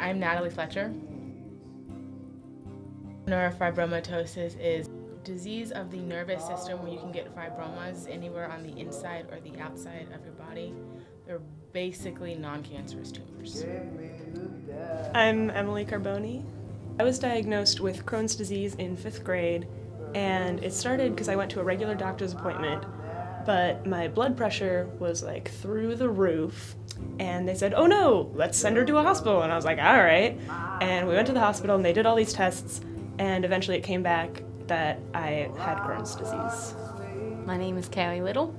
I'm Natalie Fletcher. Neurofibromatosis is a disease of the nervous system where you can get fibromas anywhere on the inside or the outside of your body. They're basically non-cancerous tumors. I'm Emily Carbone. I was diagnosed with Crohn's disease in 5th grade, and it started because I went to a regular doctor's appointment, but my blood pressure was like through the roof, and they said, oh no, let's send her to a hospital, and I was like, all right. And we went to the hospital and they did all these tests, and eventually it came back that I had Crohn's disease. My name is Kerri Little.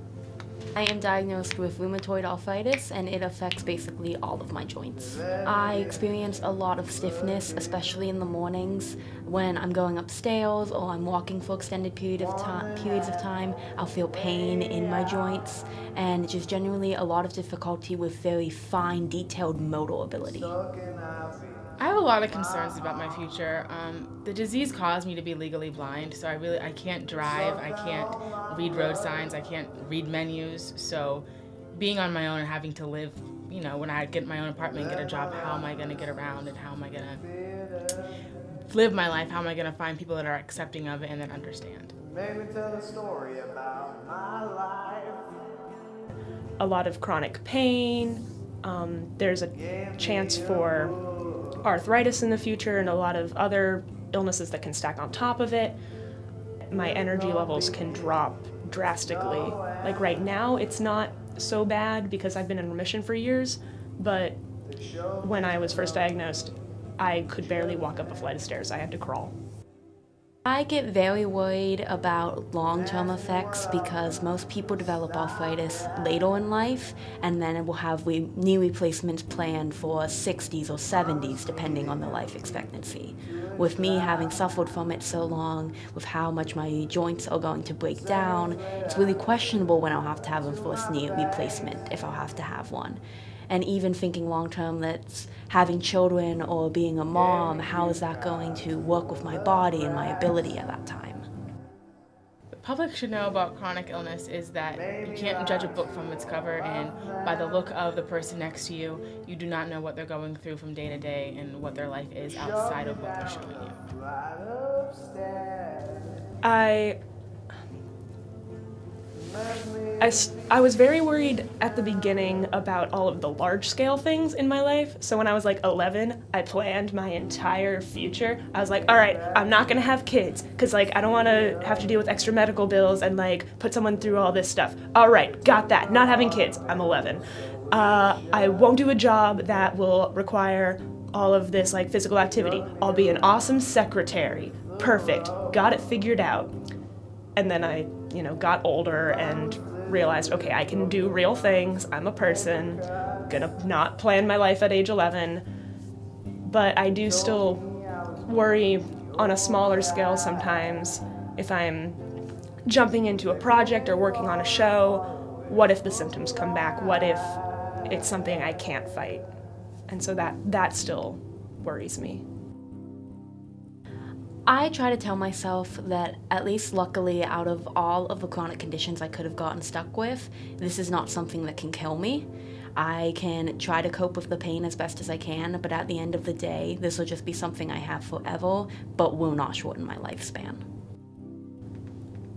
I am diagnosed with rheumatoid arthritis, and it affects basically all of my joints. I experience a lot of stiffness, especially in the mornings. When I'm going upstairs or I'm walking for extended periods of time, I'll feel pain in my joints, and just generally a lot of difficulty with very fine, detailed motor ability. I have a lot of concerns about my future. The disease caused me to be legally blind, so I can't drive, I can't read road signs, I can't read menus. So being on my own and having to live, when I get my own apartment and get a job, how am I going to get around and how am I going to live my life? How am I going to find people that are accepting of it and that understand? Make me tell a story about my life. A lot of chronic pain. There's a chance for arthritis in the future and a lot of other illnesses that can stack on top of it. My energy levels can drop drastically. Like right now, it's not so bad because I've been in remission for years, but when I was first diagnosed, I could barely walk up a flight of stairs. I had to crawl. I get very worried about long-term effects because most people develop arthritis later in life, and then will have knee replacements planned for 60s or 70s depending on the life expectancy. With me having suffered from it so long, with how much my joints are going to break down, it's really questionable when I'll have to have a first knee replacement, if I'll have to have one. And even thinking long-term that's having children or being a mom, how is that going to work with my body and my ability at that time? The public should know about chronic illness is that you can't judge a book from its cover, and by the look of the person next to you, you do not know what they're going through from day to day and what their life is outside of what they're showing you. I was very worried at the beginning about all of the large-scale things in my life. So when I was like 11, I planned my entire future. I was like, all right, I'm not gonna have kids because I don't want to have to deal with extra medical bills and put someone through all this stuff. All right, got that. Not having kids. I'm 11. I won't do a job that will require all of this physical activity. I'll be an awesome secretary. Perfect. Got it figured out. And then I got older and realized, okay, I can do real things. I'm a person, gonna not plan my life at age 11. But I do still worry on a smaller scale sometimes if I'm jumping into a project or working on a show. What if the symptoms come back? What if it's something I can't fight? And so that still worries me. I try to tell myself that, at least luckily, out of all of the chronic conditions I could have gotten stuck with, this is not something that can kill me. I can try to cope with the pain as best as I can, but at the end of the day, this will just be something I have forever, but will not shorten my lifespan.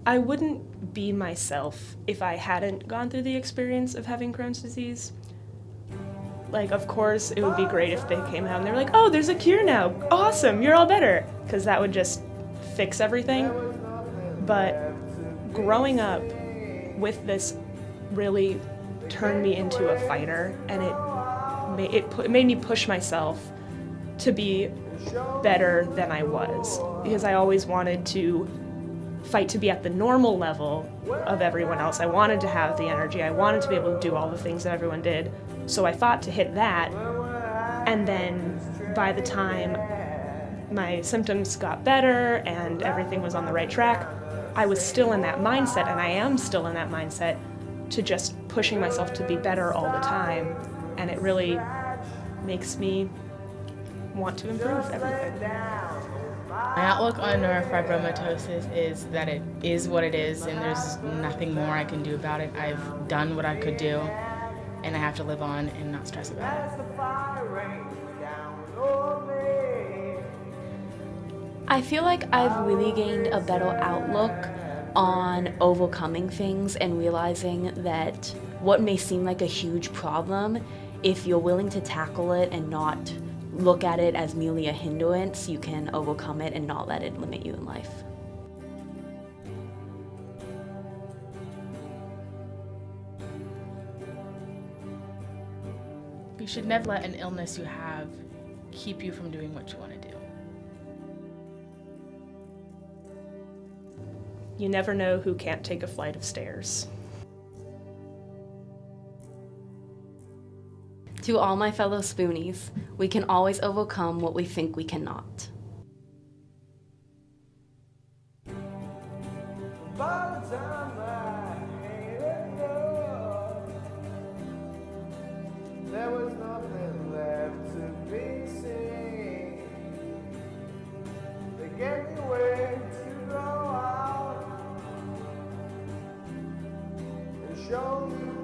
I wouldn't be myself if I hadn't gone through the experience of having Crohn's disease. Of course, it would be great if they came out and they were like, oh, there's a cure now. Awesome, you're all better. Because that would just fix everything. But growing up with this really turned me into a fighter, and it made me push myself to be better than I was. Because I always wanted to fight to be at the normal level of everyone else. I wanted to have the energy. I wanted to be able to do all the things that everyone did. So I fought to hit that, and then by the time my symptoms got better and everything was on the right track, I was still in that mindset, and I am still in that mindset, to just pushing myself to be better all the time, and it really makes me want to improve everything. My outlook on neurofibromatosis is that it is what it is, and there's nothing more I can do about it. I've done what I could do, and I have to live on and not stress about it. I feel like I've really gained a better outlook on overcoming things and realizing that what may seem like a huge problem, if you're willing to tackle it and not look at it as merely a hindrance, you can overcome it and not let it limit you in life. You should never let an illness you have keep you from doing what you want to do. You never know who can't take a flight of stairs. To all my fellow Spoonies, we can always overcome what we think we cannot. By the time I hated love, there was nothing left to be seen. They gave me way to go out and show you